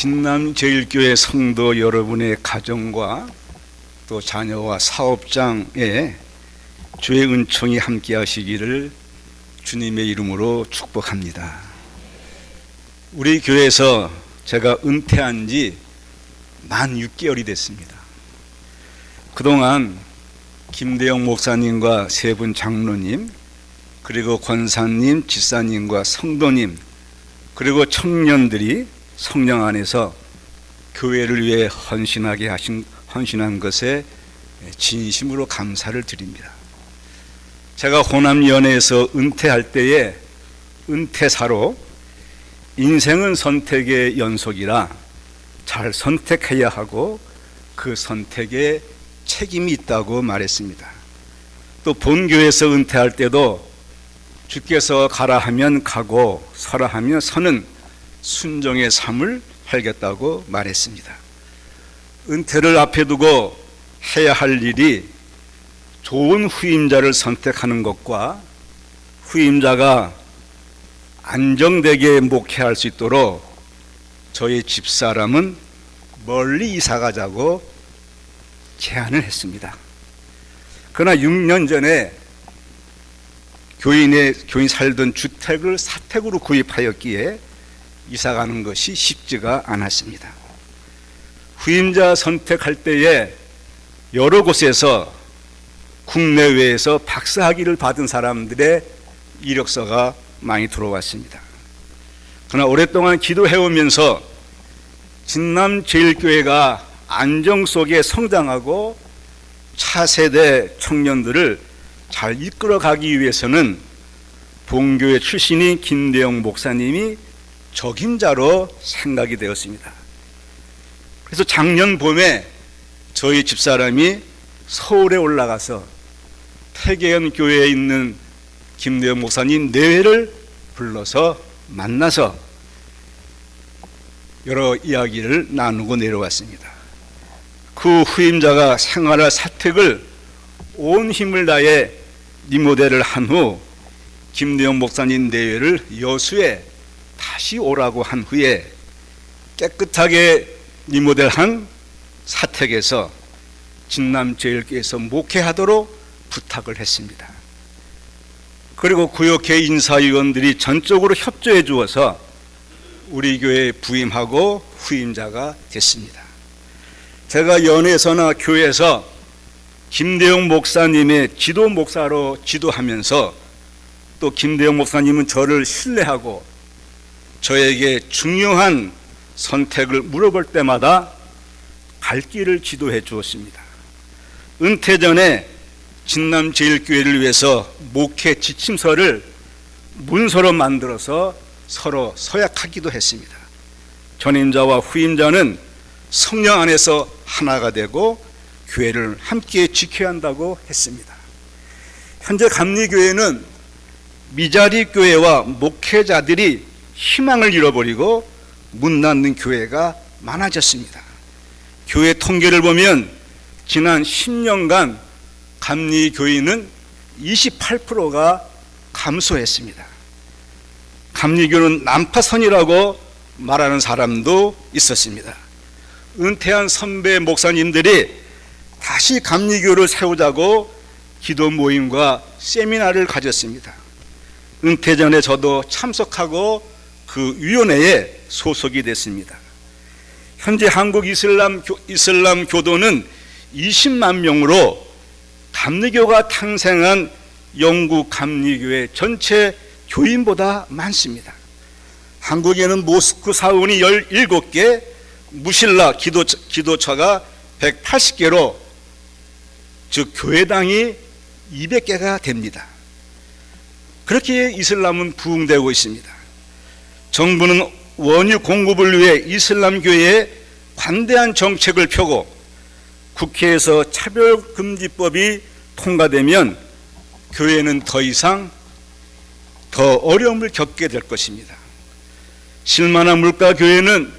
진남제일교회 성도 여러분의 가정과 또 자녀와 사업장에 주의 은총이 함께 하시기를 주님의 이름으로 축복합니다. 우리 교회에서 제가 은퇴한 지 만 6개월이 됐습니다. 그동안 김대영 목사님과 세 분 장로님, 그리고 권사님, 집사님과 성도님, 그리고 청년들이 성령 안에서 교회를 위해 헌신한 것에 진심으로 감사를 드립니다. 제가 호남연회에서 은퇴할 때에 은퇴사로 인생은 선택의 연속이라 잘 선택해야 하고 그 선택에 책임이 있다고 말했습니다. 또 본교회에서 은퇴할 때도 주께서 가라 하면 가고 서라 하면 서는 순종의 삶을 살겠다고 말했습니다. 은퇴를 앞에 두고 해야 할 일이 좋은 후임자를 선택하는 것과 후임자가 안정되게 목회할 수 있도록 저희 집사람은 멀리 이사가자고 제안을 했습니다. 그러나 6년 전에 교인 살던 주택을 사택으로 구입하였기에 이사가는 것이 쉽지가 않았습니다. 후임자 선택할 때에 여러 곳에서 국내외에서 박사학위를 받은 사람들의 이력서가 많이 들어왔습니다. 그러나 오랫동안 기도해오면서 진남제일교회가 안정 속에 성장하고 차세대 청년들을 잘 이끌어가기 위해서는 본교회 출신인 김대영 목사님이 적임자로 생각이 되었습니다. 그래서 작년 봄에 저희 집사람이 서울에 올라가서 태계연 교회에 있는 김대영 목사님 내외를 불러서 만나서 여러 이야기를 나누고 내려왔습니다. 그 후임자가 생활할 사택을 온 힘을 다해 리모델을 한 후 김대영 목사님 내외를 여수에 다시 오라고 한 후에 깨끗하게 리모델한 사택에서 진남제일교회에서 목회하도록 부탁을 했습니다. 그리고 구역회 인사위원들이 전적으로 협조해 주어서 우리 교회에 부임하고 후임자가 됐습니다. 제가 연회에서나 교회에서 김대영 목사님의 지도 목사로 지도하면서 또 김대영 목사님은 저를 신뢰하고 저에게 중요한 선택을 물어볼 때마다 갈 길을 지도해 주었습니다. 은퇴 전에 진남제일교회를 위해서 목회 지침서를 문서로 만들어서 서로 서약하기도 했습니다. 전임자와 후임자는 성령 안에서 하나가 되고 교회를 함께 지켜야 한다고 했습니다. 현재 감리교회는 미자리 교회와 목회자들이 희망을 잃어버리고 문 닫는 교회가 많아졌습니다. 교회 통계를 보면 지난 10년간 감리교인은 28%가 감소했습니다. 감리교는 난파선이라고 말하는 사람도 있었습니다. 은퇴한 선배 목사님들이 다시 감리교를 세우자고 기도 모임과 세미나를 가졌습니다. 은퇴 전에 저도 참석하고 그 위원회에 소속이 됐습니다. 현재 한국 이슬람 교도는 20만 명으로 감리교가 탄생한 영국 감리교회 전체 교인보다 많습니다. 한국에는 모스크 사원이 17개, 무실라 기도처가 180개로 즉 교회당이 200개가 됩니다. 그렇게 이슬람은 부흥되고 있습니다. 정부는 원유 공급을 위해 이슬람교회에 관대한 정책을 펴고 국회에서 차별금지법이 통과되면 교회는 더 이상 더 어려움을 겪게 될 것입니다. 실만한 물가교회는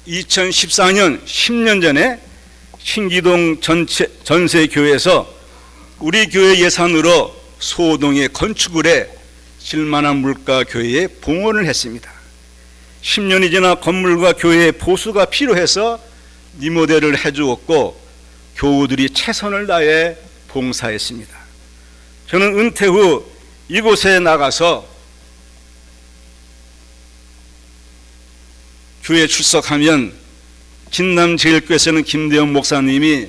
2014년 10년 전에 신기동 전세교회에서 우리 교회 예산으로 소동의 건축을 해 실만한 물가교회에 봉헌을 했습니다. 10년이 지나 건물과 교회의 보수가 필요해서 리모델을 해주었고 교우들이 최선을 다해 봉사했습니다. 저는 은퇴 후 이곳에 나가서 교회 출석하면 진남제일교회에서는 김대영 목사님이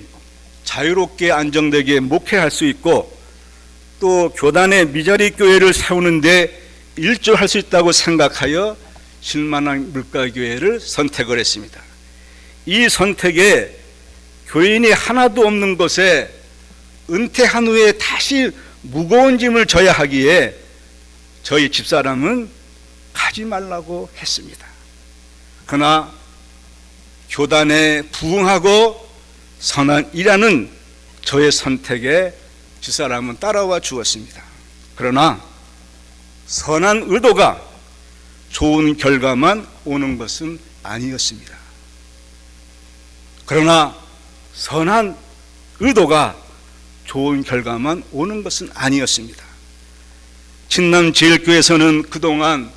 자유롭게 안정되게 목회할 수 있고 또 교단의 미자리 교회를 세우는데 일조할 수 있다고 생각하여 실만한 물가교회를 선택을 했습니다. 이 선택에 교인이 하나도 없는 곳에 은퇴한 후에 다시 무거운 짐을 져야 하기에 저희 집사람은 가지 말라고 했습니다. 그러나 교단에 부응하고 선한 일하는 저의 선택에 집사람은 따라와 주었습니다. 그러나 선한 의도가 좋은 결과만 오는 것은 아니었습니다. 그러나 선한 의도가 좋은 결과만 오는 것은 아니었습니다. 진남제일교회에서는 그동안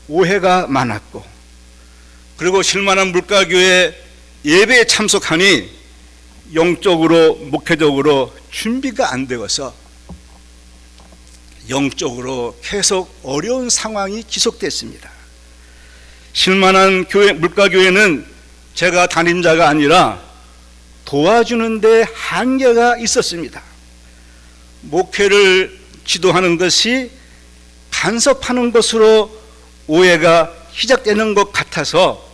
오해가 많았고 그리고 실만한 물가교회 예배에 참석하니 영적으로 목회적으로 준비가 안 되어서 영적으로 계속 어려운 상황이 지속됐습니다. 실만한 교회, 물가교회는 제가 담임자가 아니라 도와주는 데 한계가 있었습니다. 목회를 지도하는 것이 간섭하는 것으로 오해가 시작되는 것 같아서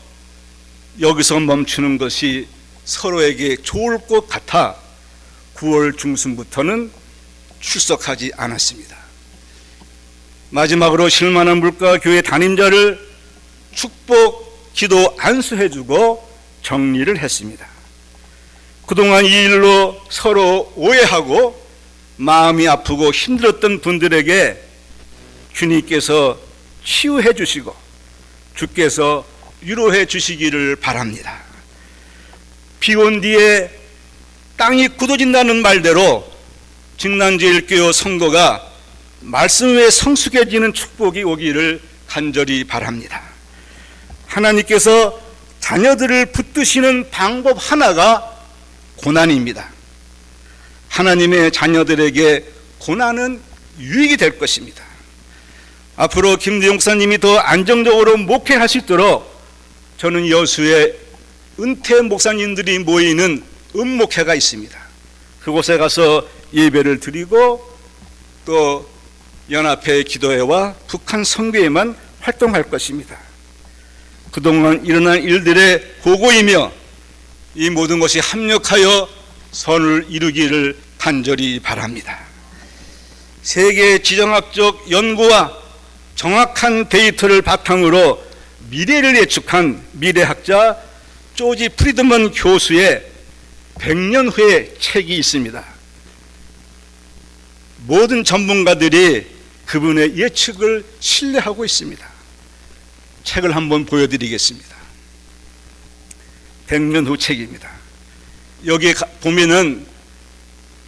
여기서 멈추는 것이 서로에게 좋을 것 같아 9월 중순부터는 출석하지 않았습니다. 마지막으로 실만한 물가교회 담임자를 축복, 기도 안수해주고 정리를 했습니다. 그동안 이 일로 서로 오해하고 마음이 아프고 힘들었던 분들에게 주님께서 치유해 주시고 주께서 위로해 주시기를 바랍니다. 비온 뒤에 땅이 굳어진다는 말대로 진남제일교회 성도가 말씀 외에 성숙해지는 축복이 오기를 간절히 바랍니다. 하나님께서 자녀들을 붙드시는 방법 하나가 고난입니다. 하나님의 자녀들에게 고난은 유익이 될 것입니다. 앞으로 김대영 목사님이 더 안정적으로 목회할 수 있도록 저는 여수에 은퇴 목사님들이 모이는 은목회가 있습니다. 그곳에 가서 예배를 드리고 또 연합회 기도회와 북한 선교회만 활동할 것입니다. 그동안 일어난 일들의 보고이며 이 모든 것이 합력하여 선을 이루기를 간절히 바랍니다. 세계 지정학적 연구와 정확한 데이터를 바탕으로 미래를 예측한 미래학자 조지 프리드먼 교수의 100년 후의 책이 있습니다. 모든 전문가들이 그분의 예측을 신뢰하고 있습니다. 책을 한번 보여드리겠습니다. 100년 후 책입니다. 여기에 보면은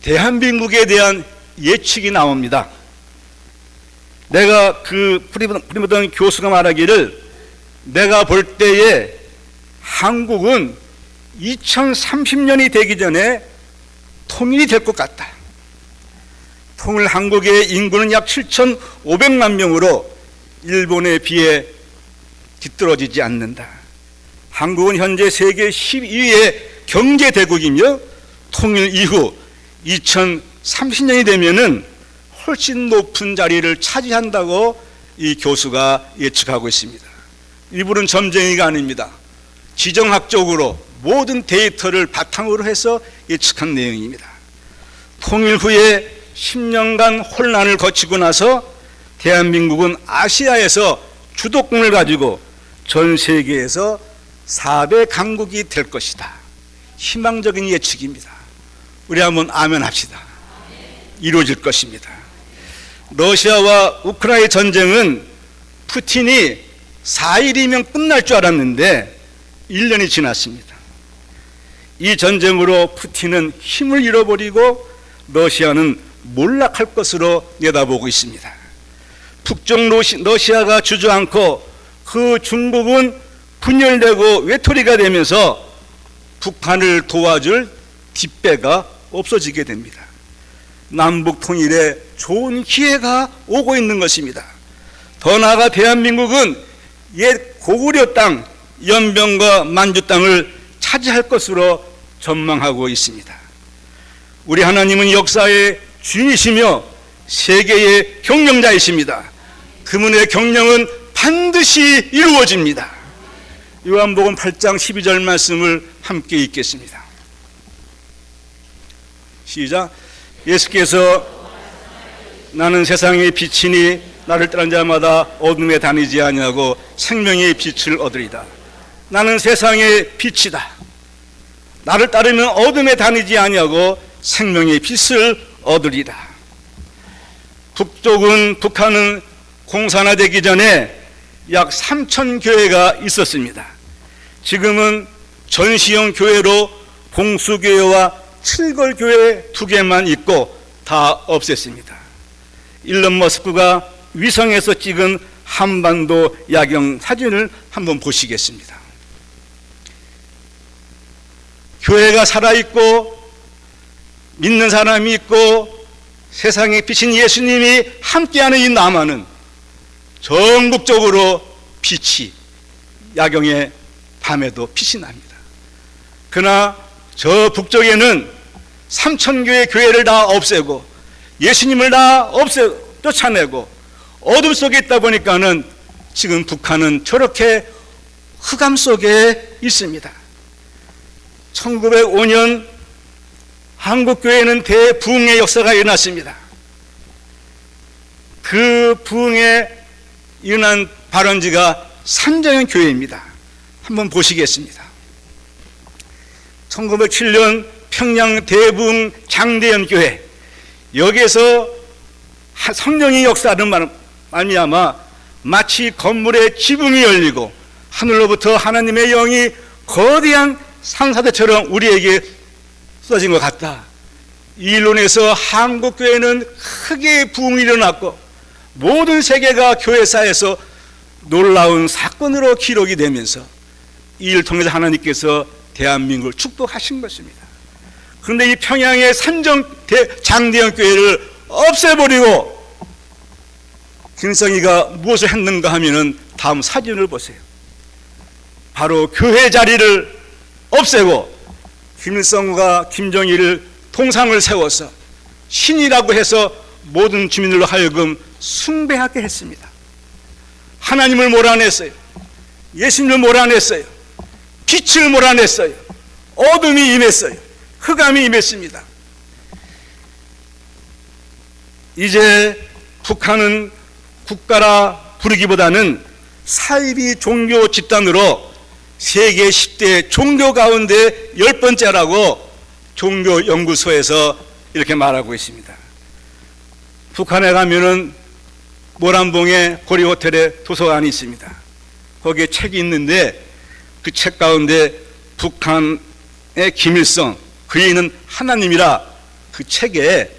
대한민국에 대한 예측이 나옵니다. 내가 그 프리드먼 교수가 말하기를 내가 볼 때에 한국은 2030년이 되기 전에 통일이 될 것 같다. 통일 한국의 인구는 약 7,500만 명으로 일본에 비해 뒤떨어지지 않는다. 한국은 현재 세계 12위의 경제대국이며 통일 이후 2030년이 되면은 훨씬 높은 자리를 차지한다고 이 교수가 예측하고 있습니다. 이분은 점쟁이가 아닙니다. 지정학적으로 모든 데이터를 바탕으로 해서 예측한 내용입니다. 통일 후에 10년간 혼란을 거치고 나서 대한민국은 아시아에서 주도권을 가지고 전 세계에서 4대 강국이 될 것이다. 희망적인 예측입니다. 우리 한번 아멘 합시다. 이루어질 것입니다. 러시아와 우크라이나 전쟁은 푸틴이 4일이면 끝날 줄 알았는데 1년이 지났습니다. 이 전쟁으로 푸틴은 힘을 잃어버리고 러시아는 몰락할 것으로 내다보고 있습니다. 북쪽 러시아가 주저앉고 그 중국은 분열되고 외톨이가 되면서 북한을 도와줄 뒷배가 없어지게 됩니다. 남북 통일에 좋은 기회가 오고 있는 것입니다. 더 나아가 대한민국은 옛 고구려 땅, 연변과 만주 땅을 차지할 것으로 전망하고 있습니다. 우리 하나님은 역사의 주인이시며 세계의 경영자이십니다. 그분의 경영은 반드시 이루어집니다. 요한복음 8장 12절 말씀을 함께 읽겠습니다. 시작. 예수께서 나는 세상의 빛이니 나를 따르는 자마다 어둠에 다니지 아니하고 생명의 빛을 얻으리다. 나는 세상의 빛이다. 나를 따르면 어둠에 다니지 아니하고 생명의 빛을 얻으리다. 북한은 공산화되기 전에 약 3천 교회가 있었습니다. 지금은 전시형 교회로 봉수교회와 칠걸교회 2개만 있고 다 없앴습니다. 일론 머스크가 위성에서 찍은 한반도 야경 사진을 한번 보시겠습니다. 교회가 살아있고 믿는 사람이 있고 세상에 비친 예수님이 함께하는 이 남한은 전국적으로 빛이 야경의 밤에도 빛이 납니다. 그러나 저 북쪽에는 3,000개의 교회를 다 없애고 예수님을 다 쫓아내고 어둠 속에 있다 보니까는 지금 북한은 저렇게 흑암 속에 있습니다. 1905년 한국교회는 대부흥의 역사가 일어났습니다. 그 부흥에 일어난 발원지가 산정현 교회입니다. 한번 보시겠습니다. 1907년 평양 대부흥 장대현 교회, 여기에서 성령의 역사는 말미암아 마치 건물의 지붕이 열리고 하늘로부터 하나님의 영이 거대한 산사대처럼 우리에게 쏟아진 것 같다. 이 일론에서 한국교회는 크게 부흥이 일어났고 모든 세계가 교회사에서 놀라운 사건으로 기록이 되면서 이 일을 통해서 하나님께서 대한민국을 축복하신 것입니다. 그런데 이 평양의 장대현 교회를 없애버리고 김일성이가 무엇을 했는가 하면은 다음 사진을 보세요. 바로 교회 자리를 없애고 김일성과 김정일을 동상을 세워서 신이라고 해서 모든 주민들로 하여금 숭배하게 했습니다. 하나님을 몰아냈어요. 예수님을 몰아냈어요. 빛을 몰아냈어요. 어둠이 임했어요. 흑암이 임했습니다. 이제 북한은 국가라 부르기보다는 사이비 종교 집단으로 세계 10대 종교 가운데 10번째라고 종교연구소에서 이렇게 말하고 있습니다. 북한에 가면은 모란봉에 고리호텔에 도서관이 있습니다. 거기에 책이 있는데 그 책 가운데 북한의 김일성, 그이는 하나님이라 그 책에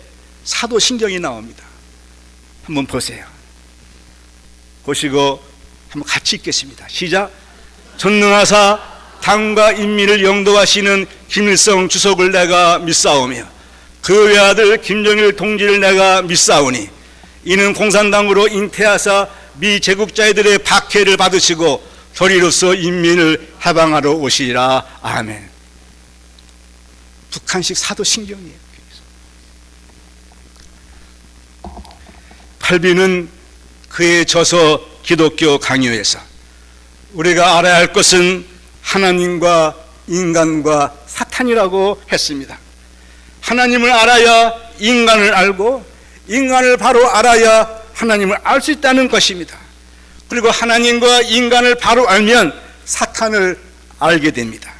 사도신경이 나옵니다. 한번 보세요. 보시고 한번 같이 읽겠습니다. 시작. 전능하사 당과 인민을 영도하시는 김일성 주석을 내가 믿사오며 그 외아들 김정일 동지를 내가 믿사오니 이는 공산당으로 잉태하사 미제국자들의 박해를 받으시고 도리로서 인민을 해방하러 오시리라. 아멘. 북한식 사도신경이에요. 팔비는 그의 저서 기독교 강요에서 우리가 알아야 할 것은 하나님과 인간과 사탄이라고 했습니다. 하나님을 알아야 인간을 알고 인간을 바로 알아야 하나님을 알 수 있다는 것입니다. 그리고 하나님과 인간을 바로 알면 사탄을 알게 됩니다.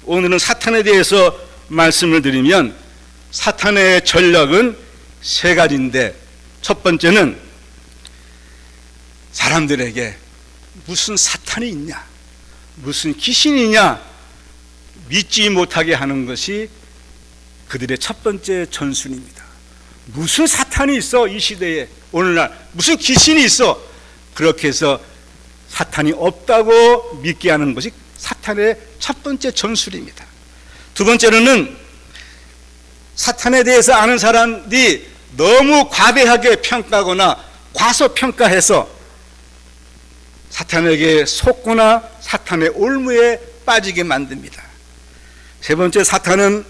오늘은 사탄에 대해서 말씀을 드리면 사탄의 전략은 세 가지인데 첫 번째는 사람들에게 무슨 사탄이 있냐, 무슨 귀신이냐 믿지 못하게 하는 것이 그들의 첫 번째 전순입니다. 무슨 사탄이 있어, 이 시대에 오늘날 무슨 귀신이 있어, 그렇게 해서 사탄이 없다고 믿게 하는 것이 사탄의 첫 번째 전술입니다. 두 번째로는 사탄에 대해서 아는 사람들이 너무 과대하게 평가하거나 과소평가해서 사탄에게 속거나 사탄의 올무에 빠지게 만듭니다. 세 번째, 사탄은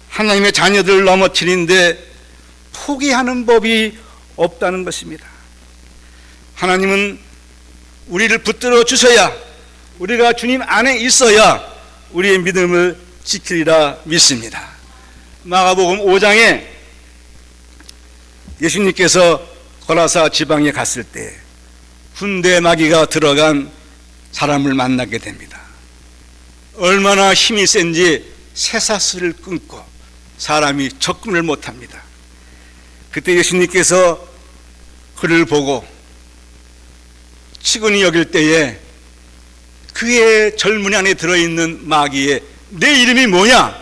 하나님의 자녀들을 넘어뜨리는데 포기하는 법이 없다는 것입니다. 하나님은 우리를 붙들어 주셔야, 우리가 주님 안에 있어야 우리의 믿음을 지키리라 믿습니다. 마가복음 5장에 예수님께서 거라사 지방에 갔을 때 군대 마귀가 들어간 사람을 만나게 됩니다. 얼마나 힘이 센지 쇠사슬을 끊고 사람이 접근을 못합니다. 그때 예수님께서 그를 보고 치근히 여길 때에 그의 젊은이 안에 들어있는 마귀에 내 이름이 뭐냐?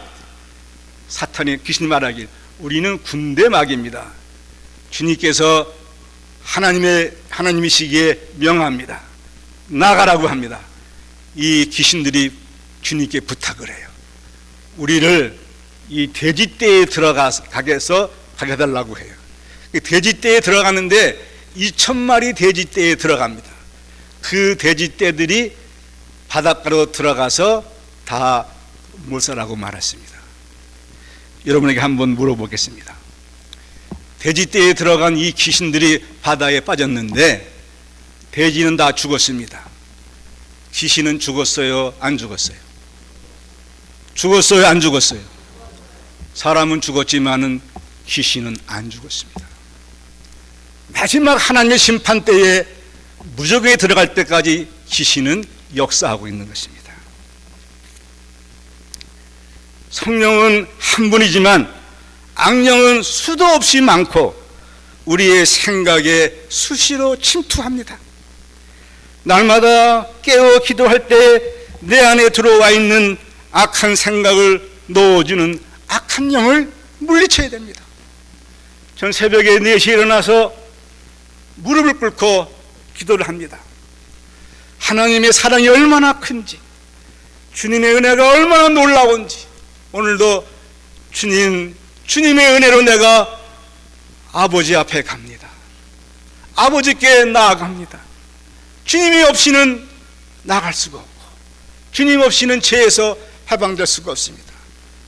사탄이, 귀신이 말하길 우리는 군대 마귀입니다. 주님께서 하나님이시기에 명합니다. 나가라고 합니다. 이 귀신들이 주님께 부탁을 해요. 우리를 이 돼지떼에 가게 해서 가게 해달라고 해요. 돼지떼에 들어가는데 2,000마리 돼지떼에 들어갑니다. 그 돼지떼들이 바닷가로 들어가서 다 몰살하고 말았습니다. 여러분에게 한번 물어보겠습니다. 돼지떼에 들어간 이 귀신들이 바다에 빠졌는데 돼지는 다 죽었습니다. 귀신은 죽었어요? 안 죽었어요? 죽었어요? 안 죽었어요? 사람은 죽었지만은 귀신은 안 죽었습니다. 마지막 하나님의 심판 때에 무적에 들어갈 때까지 귀신은 역사하고 있는 것입니다. 성령은 한 분이지만 악령은 수도 없이 많고 우리의 생각에 수시로 침투합니다. 날마다 깨어 기도할 때 내 안에 들어와 있는 악한 생각을 넣어주는 악한 영을 물리쳐야 됩니다. 전 새벽에 4시에 일어나서 무릎을 꿇고 기도를 합니다. 하나님의 사랑이 얼마나 큰지, 주님의 은혜가 얼마나 놀라운지, 오늘도 주님의 은혜로 내가 아버지 앞에 갑니다. 아버지께 나아갑니다. 주님이 없이는 나갈 수가 없고 주님 없이는 죄에서 해방될 수가 없습니다.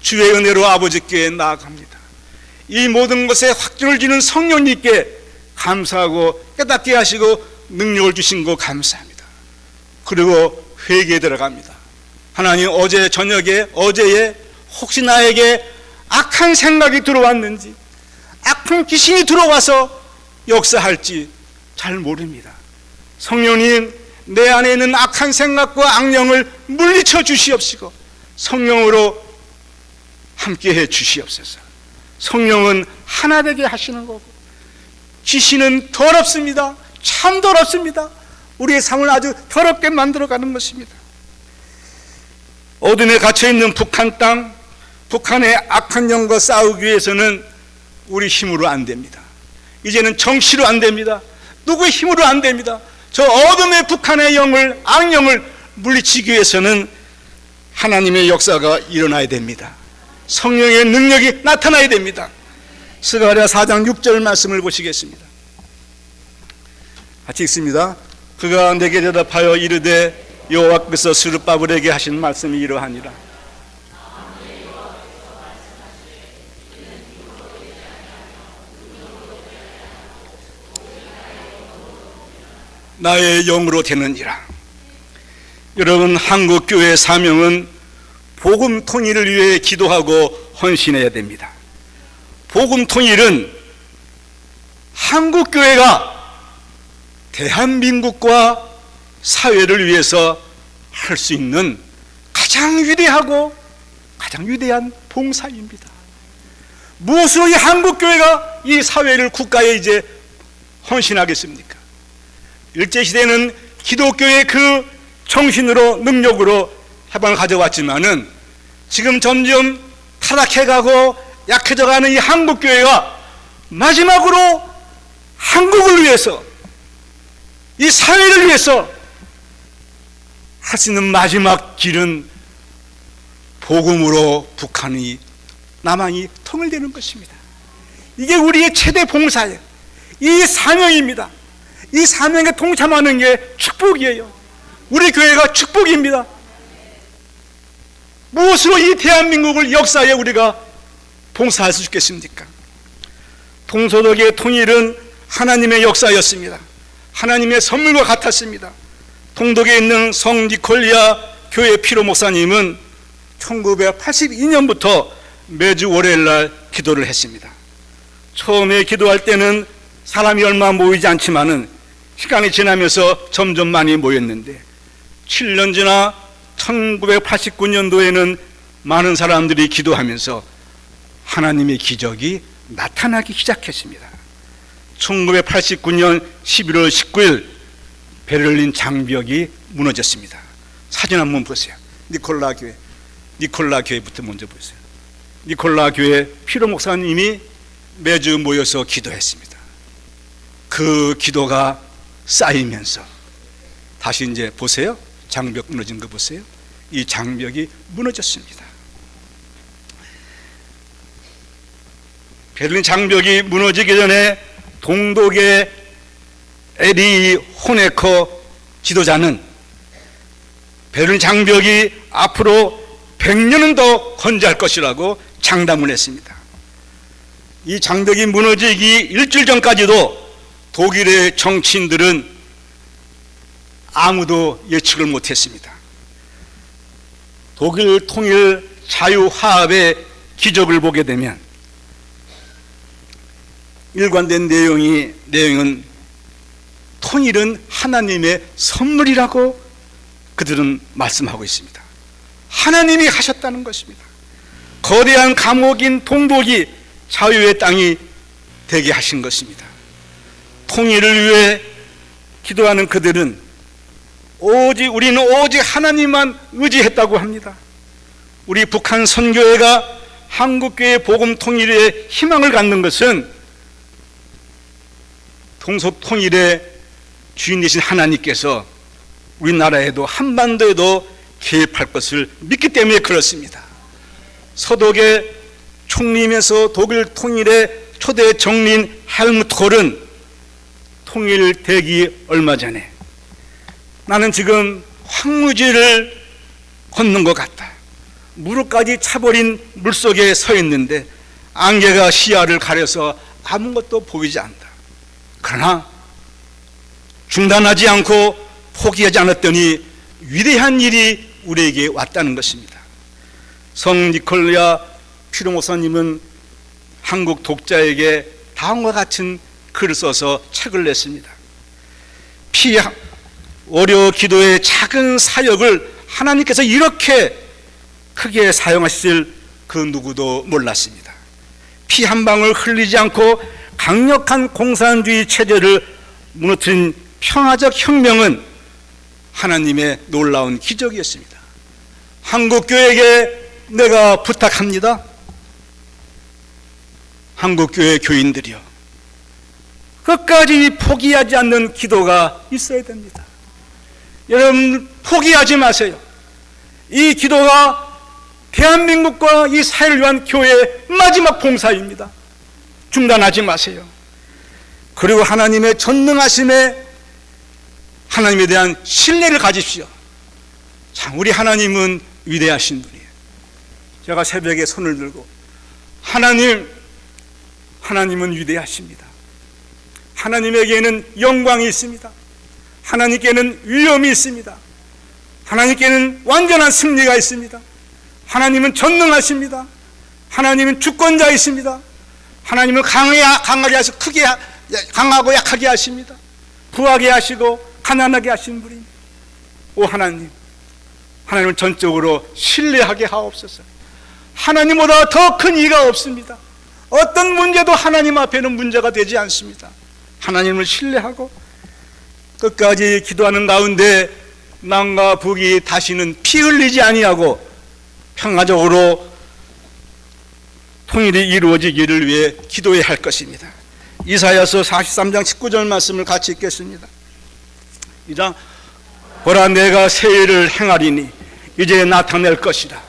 주의 은혜로 아버지께 나아갑니다. 이 모든 것에 확증을 주는 성령님께 감사하고 깨닫게 하시고 능력을 주신 거 감사합니다. 그리고 회개에 들어갑니다. 하나님, 어제 저녁에 어제에 혹시 나에게 악한 생각이 들어왔는지, 악한 귀신이 들어와서 역사할지 잘 모릅니다. 성령님, 내 안에 있는 악한 생각과 악령을 물리쳐 주시옵시고 성령으로 함께해 주시옵소서. 성령은 하나 되게 하시는 거고 귀신은 더럽습니다. 참 더럽습니다. 우리의 삶을 아주 더럽게 만들어가는 것입니다. 어둠에 갇혀있는 북한 땅, 북한의 악한 영과 싸우기 위해서는 우리 힘으로 안 됩니다. 이제는 정치로 안 됩니다. 누구의 힘으로 안 됩니다. 저 어둠의 북한의 영을, 악령을 물리치기 위해서는 하나님의 역사가 일어나야 됩니다. 성령의 능력이 나타나야 됩니다. 스가랴 4장 6절 말씀을 보시겠습니다. 같이 읽습니다. 그가 내게 대답하여 이르되 여호와께서 스룹바벨에게 하신 말씀이 이러하니라. 나의 영으로 되느니라. 여러분, 한국교회의 사명은 복음 통일을 위해 기도하고 헌신해야 됩니다. 복음 통일은 한국교회가 대한민국과 사회를 위해서 할 수 있는 가장 위대하고 가장 위대한 봉사입니다. 무엇으로 이 한국교회가 이 사회를 국가에 이제 헌신하겠습니까? 일제시대는 기독교의 그 정신으로, 능력으로 해방을 가져왔지만은 지금 점점 타락해가고 약해져가는 이 한국교회가 마지막으로 한국을 위해서, 이 사회를 위해서 할 수 있는 마지막 길은 복음으로 북한이 남한이 통일되는 것입니다. 이게 우리의 최대 봉사예요. 이 사명입니다. 이 사명에 동참하는 게 축복이에요. 우리 교회가 축복입니다. 무엇으로 이 대한민국을 역사에 우리가 봉사할 수 있겠습니까? 동서독의 통일은 하나님의 역사였습니다. 하나님의 선물과 같았습니다. 동독에 있는 성 니콜리아 교회 피로 목사님은 1982년부터 매주 월요일 날 기도를 했습니다. 처음에 기도할 때는 사람이 얼마 모이지 않지만은 시간이 지나면서 점점 많이 모였는데 7년 지나 1989년도에는 많은 사람들이 기도하면서 하나님의 기적이 나타나기 시작했습니다. 1989년 11월 19일 베를린 장벽이 무너졌습니다. 사진 한번 보세요. 니콜라 교회부터 먼저 보세요. 니콜라 교회 피로 목사님이 매주 모여서 기도했습니다. 그 기도가 쌓이면서 다시 이제 보세요. 장벽 무너진 거 보세요. 이 장벽이 무너졌습니다. 베를린 장벽이 무너지기 전에 동독의 에리 호네커 지도자는 베를린 장벽이 앞으로 100년은 더 건재할 것이라고 장담을 했습니다. 이 장벽이 무너지기 일주일 전까지도 독일의 정치인들은 아무도 예측을 못했습니다. 독일 통일 자유화합의 기적을 보게 되면 일관된 내용은 통일은 하나님의 선물이라고 그들은 말씀하고 있습니다. 하나님이 하셨다는 것입니다. 거대한 감옥인 동독이 자유의 땅이 되게 하신 것입니다. 통일을 위해 기도하는 그들은 우리는 오직 하나님만 의지했다고 합니다. 우리 북한 선교회가 한국교회 복음 통일에 희망을 갖는 것은 동서통일의 주인 되신 하나님께서 우리나라에도 한반도에도 개입할 것을 믿기 때문에 그렇습니다. 서독의 총리면서 독일 통일의 초대 정리인 헬무트 콜은 통일되기 얼마 전에 나는 지금 황무지를 걷는 것 같다. 무릎까지 차버린 물속에 서 있는데 안개가 시야를 가려서 아무것도 보이지 않는다. 그러나 중단하지 않고 포기하지 않았더니 위대한 일이 우리에게 왔다는 것입니다. 성 니콜라 피로 목사님은 한국 독자에게 다음과 같은 글을 써서 책을 냈습니다. 월요 기도의 작은 사역을 하나님께서 이렇게 크게 사용하실 그 누구도 몰랐습니다. 피 한 방울 흘리지 않고 강력한 공산주의 체제를 무너뜨린 평화적 혁명은 하나님의 놀라운 기적이었습니다. 한국교회에게 내가 부탁합니다. 한국교회 교인들이요, 끝까지 포기하지 않는 기도가 있어야 됩니다. 여러분, 포기하지 마세요. 이 기도가 대한민국과 이 사회를 위한 교회의 마지막 봉사입니다. 중단하지 마세요. 그리고 하나님의 전능하심에 하나님에 대한 신뢰를 가지십시오. 참, 우리 하나님은 위대하신 분이에요. 제가 새벽에 손을 들고 하나님은 위대하십니다. 하나님에게는 영광이 있습니다. 하나님께는 위엄이 있습니다. 하나님께는 완전한 승리가 있습니다. 하나님은 전능하십니다. 하나님은 주권자이십니다. 하나님은 강하게 하시고 강하고 약하게 하십니다. 부하게 하시고 가난하게 하신 분입니다. 오 하나님을 전적으로 신뢰하게 하옵소서. 하나님보다 더 큰 이가 없습니다. 어떤 문제도 하나님 앞에는 문제가 되지 않습니다. 하나님을 신뢰하고 끝까지 기도하는 가운데 남과 북이 다시는 피 흘리지 아니하고 평화적으로 통일이 이루어지기를 위해 기도해야 할 것입니다. 이사야서 43장 19절 말씀을 같이 읽겠습니다. 2장 보라, 내가 새 일을 행하리니 이제 나타낼 것이라.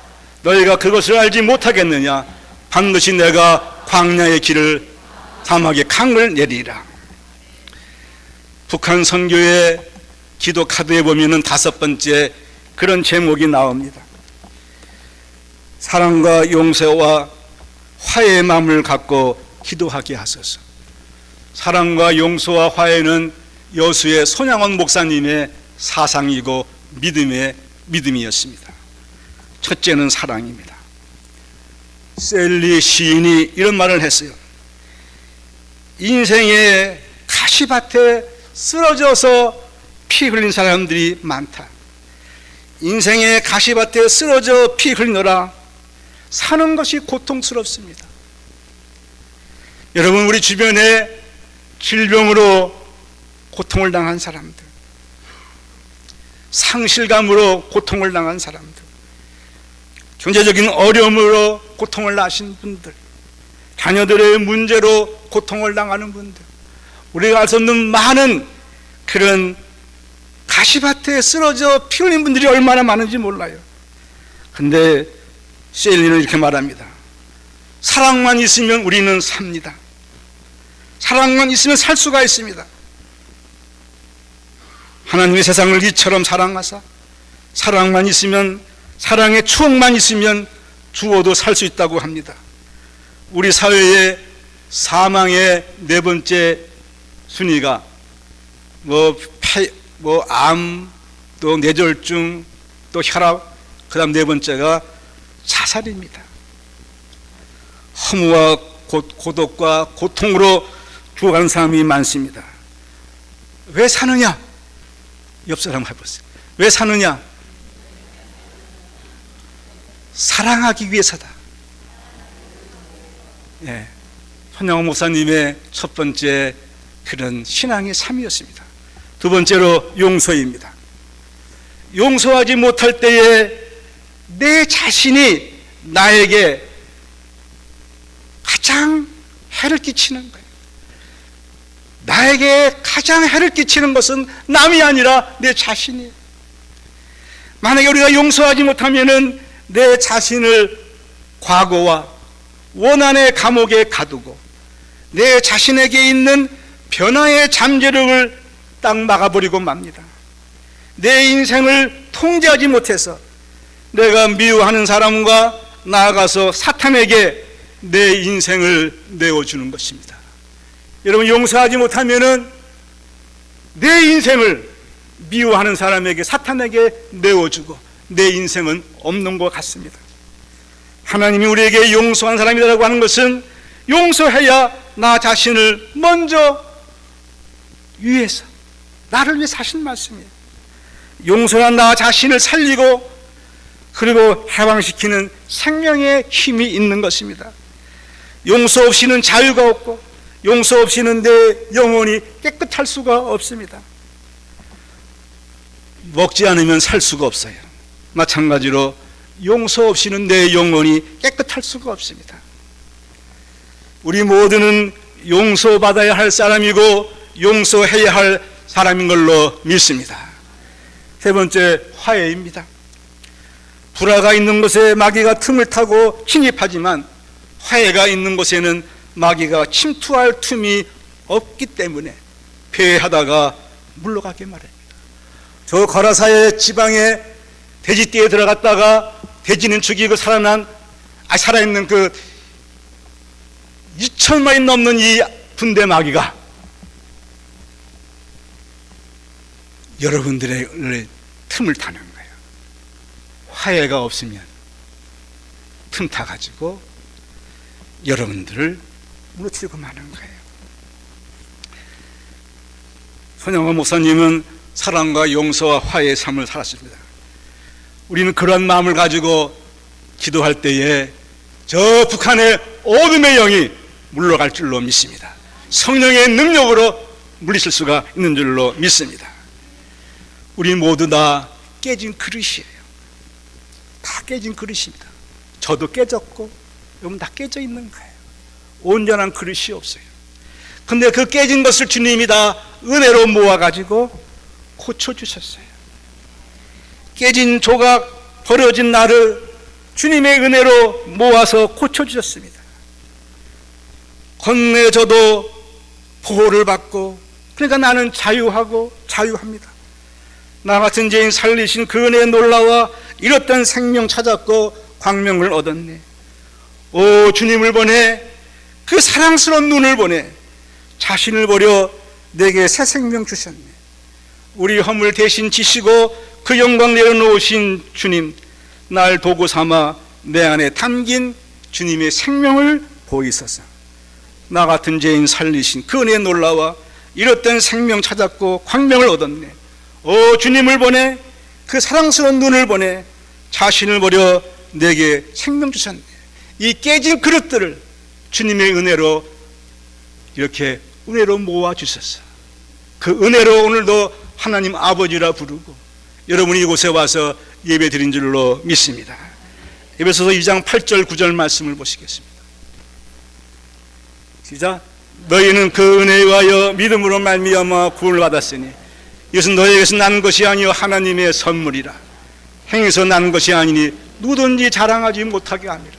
너희가 그것을 알지 못하겠느냐? 반드시 내가 광야의 길을 사막의 강을 내리라. 북한 선교의 기도 카드에 보면은 5번째 그런 제목이 나옵니다. 사랑과 용서와 화해의 마음을 갖고 기도하게 하소서. 사랑과 용서와 화해는 여수의 손양원 목사님의 사상이고 믿음이었습니다. 첫째는 사랑입니다. 셀리 시인이 이런 말을 했어요. 인생의 가시밭에 쓰러져서 피 흘린 사람들이 많다. 인생의 가시밭에 쓰러져 피 흘리노라. 사는 것이 고통스럽습니다. 여러분, 우리 주변에 질병으로 고통을 당한 사람들, 상실감으로 고통을 당한 사람들, 경제적인 어려움으로 고통을 나신 분들, 자녀들의 문제로 고통을 당하는 분들, 우리가 알 수 없는 많은 그런 가시밭에 쓰러져 피 흘린 분들이 얼마나 많은지 몰라요. 근데 셀리는 이렇게 말합니다. 사랑만 있으면 우리는 삽니다. 사랑만 있으면 살 수가 있습니다. 하나님의 세상을 이처럼 사랑하사 사랑만 있으면, 사랑의 추억만 있으면 죽어도 살 수 있다고 합니다. 우리 사회의 사망의 4번째 순위가 암, 또 뇌졸중, 또 혈압, 그 다음 4번째가 자살입니다. 허무와 고독과 고통으로 죽어가는 사람이 많습니다. 왜 사느냐? 옆 사람 해보세요. 왜 사느냐? 사랑하기 위해서다. 예, 손양원 목사님의 첫 번째 그런 신앙의 삶이었습니다. 두 번째로 용서입니다. 용서하지 못할 때에 내 자신이 나에게 가장 해를 끼치는 거예요. 나에게 가장 해를 끼치는 것은 남이 아니라 내 자신이에요. 만약에 우리가 용서하지 못하면은 내 자신을 과거와 원한의 감옥에 가두고 내 자신에게 있는 변화의 잠재력을 딱 막아버리고 맙니다. 내 인생을 통제하지 못해서 내가 미워하는 사람과 나아가서 사탄에게 내 인생을 내어주는 것입니다. 여러분, 용서하지 못하면은 내 인생을 미워하는 사람에게, 사탄에게 내어주고 내 인생은 없는 것 같습니다. 하나님이 우리에게 용서한 사람이라고 하는 것은 용서해야 나 자신을 먼저 위해서, 나를 위해 사신 말씀이에요. 용서한 나 자신을 살리고 그리고 해방시키는 생명의 힘이 있는 것입니다. 용서 없이는 자유가 없고 용서 없이는 내 영혼이 깨끗할 수가 없습니다. 먹지 않으면 살 수가 없어요. 마찬가지로 용서 없이는 내 영혼이 깨끗할 수가 없습니다. 우리 모두는 용서받아야 할 사람이고 용서해야 할 사람인 걸로 믿습니다. 세 번째, 화해입니다. 불화가 있는 곳에 마귀가 틈을 타고 침입하지만 화해가 있는 곳에는 마귀가 침투할 틈이 없기 때문에 회하다가 물러가게 마련입니다. 저 거라사의 지방에 돼지띠에 들어갔다가 돼지는 죽이고 살아있는 그 2,000마리 넘는 이 분대 마귀가 여러분들의 틈을 타는 거예요. 화해가 없으면 틈 타가지고 여러분들을 무너뜨리고 마는 거예요. 손양원 목사님은 사랑과 용서와 화해의 삶을 살았습니다. 우리는 그러한 마음을 가지고 기도할 때에 저 북한의 어둠의 영이 물러갈 줄로 믿습니다. 성령의 능력으로 물리칠 수가 있는 줄로 믿습니다. 우리 모두 다 깨진 그릇이에요. 다 깨진 그릇입니다. 저도 깨졌고 여러분 다 깨져 있는 거예요. 온전한 그릇이 없어요. 근데 그 깨진 것을 주님이 다 은혜로 모아가지고 고쳐주셨어요. 깨진 조각, 버려진 나를 주님의 은혜로 모아서 고쳐주셨습니다. 건네져도 보호를 받고, 그러니까 나는 자유하고 자유합니다. 나 같은 죄인 살리신 그 은혜에 놀라와 잃었던 생명 찾았고 광명을 얻었네. 오, 주님을 보내, 그 사랑스러운 눈을 보내 자신을 버려 내게 새 생명 주셨네. 우리 허물 대신 지시고 그 영광 내려놓으신 주님, 날 도구 삼아 내 안에 담긴 주님의 생명을 보이소서. 나 같은 죄인 살리신 그 은혜에 놀라와 잃었던 생명 찾았고 광명을 얻었네. 오, 주님을 보내, 그 사랑스러운 눈을 보내 자신을 버려 내게 생명 주셨네. 이 깨진 그릇들을 주님의 은혜로 이렇게 은혜로 모아 주셨어. 그 은혜로 오늘도 하나님 아버지라 부르고 여러분이 이곳에 와서 예배 드린 줄로 믿습니다. 에베소서 2장 8절 9절 말씀을 보시겠습니다. 시작. 너희는 그 은혜에 의하여 믿음으로 말미암아 구원을 받았으니 이것은 너희에게서 난 것이 아니요 하나님의 선물이라. 행해서 난 것이 아니니 누구든지 자랑하지 못하게 합니다.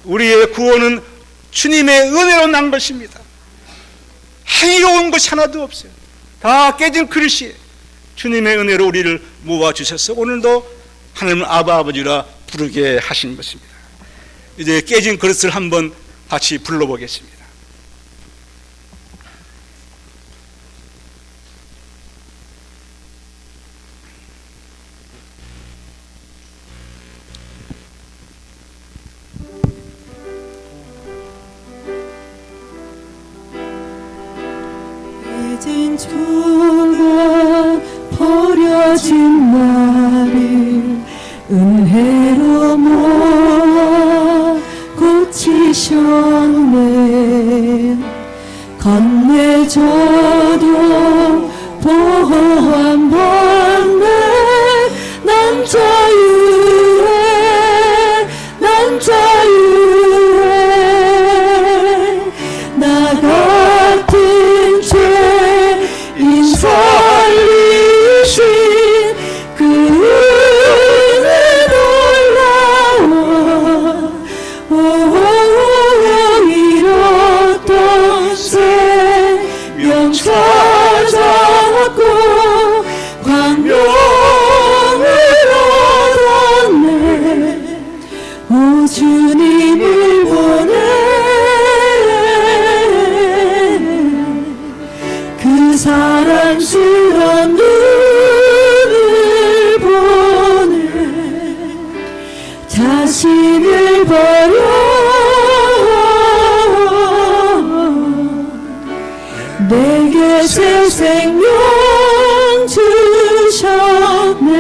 우리의 구원은 주님의 은혜로 난 것입니다. 행위로 온 것이 하나도 없어요. 다 깨진 그릇이 주님의 은혜로 우리를 모아주셔서 오늘도 하나님 아버지라 부르게 하신 것입니다. 이제 깨진 그릇을 한번 같이 불러보겠습니다. 깨진 조각 버려진 나를 은혜로 모아 고치셨네. 건네져도 보호 안 받네. 난 자유해, 난 자유해. 나 같은 죄인 살리신 그 은혜 놀라워. 잃었던 생명 찾았고 광명을 얻었네. 오, 주님을 보내, 그 사랑스러운 눈을 보내 자신을 버려 내게 새 생명 주셨네.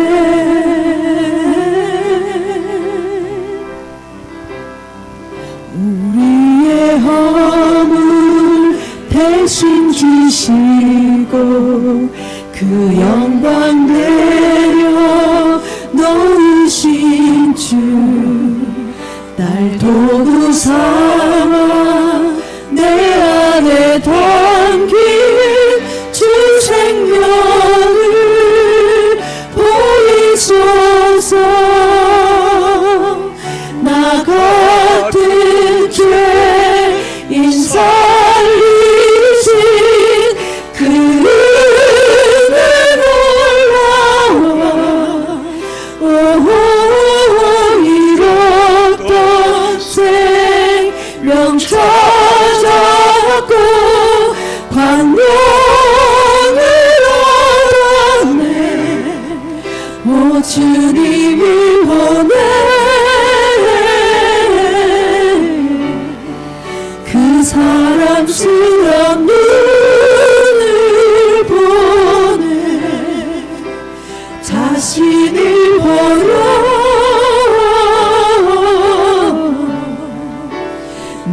우리의 허물 대신 지시고 그 영광 내려 놓으신 주, 날 도구 삼아 내 안에 담긴 주 생명을 보이소서. 나 같은 죄인 살리신 그 은혜 놀라워. 잃었던 생명 찾았고 광명을 얻었네. 오, 주님을 보내, 그 사랑스러운 눈을 보내 자신을 버려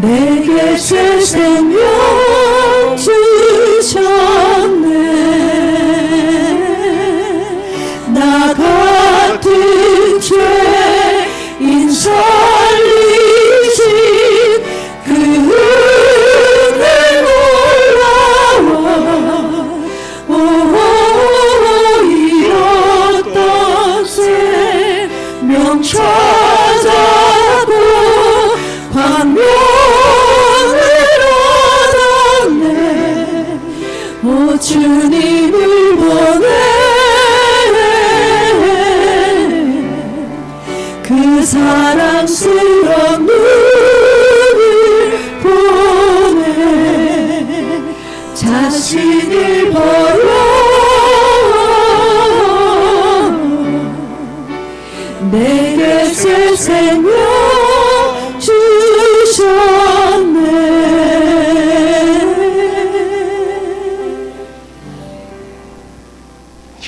내게 새 생명 주셨네. 나 같은 죄인 살리신 그 은혜 놀라워. 잃었던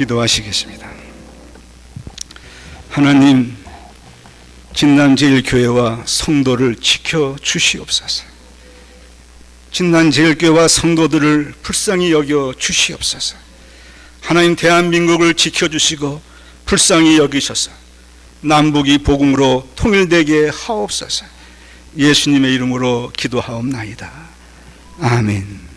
기도하시겠습니다. 하나님, 진난제일교회와 성도를 지켜주시옵소서. 진난제일교회와 성도들을 불쌍히 여겨 주시옵소서. 하나님, 대한민국을 지켜주시고 불쌍히 여기셔서 남북이 복음으로 통일되게 하옵소서. 예수님의 이름으로 기도하옵나이다. 아멘.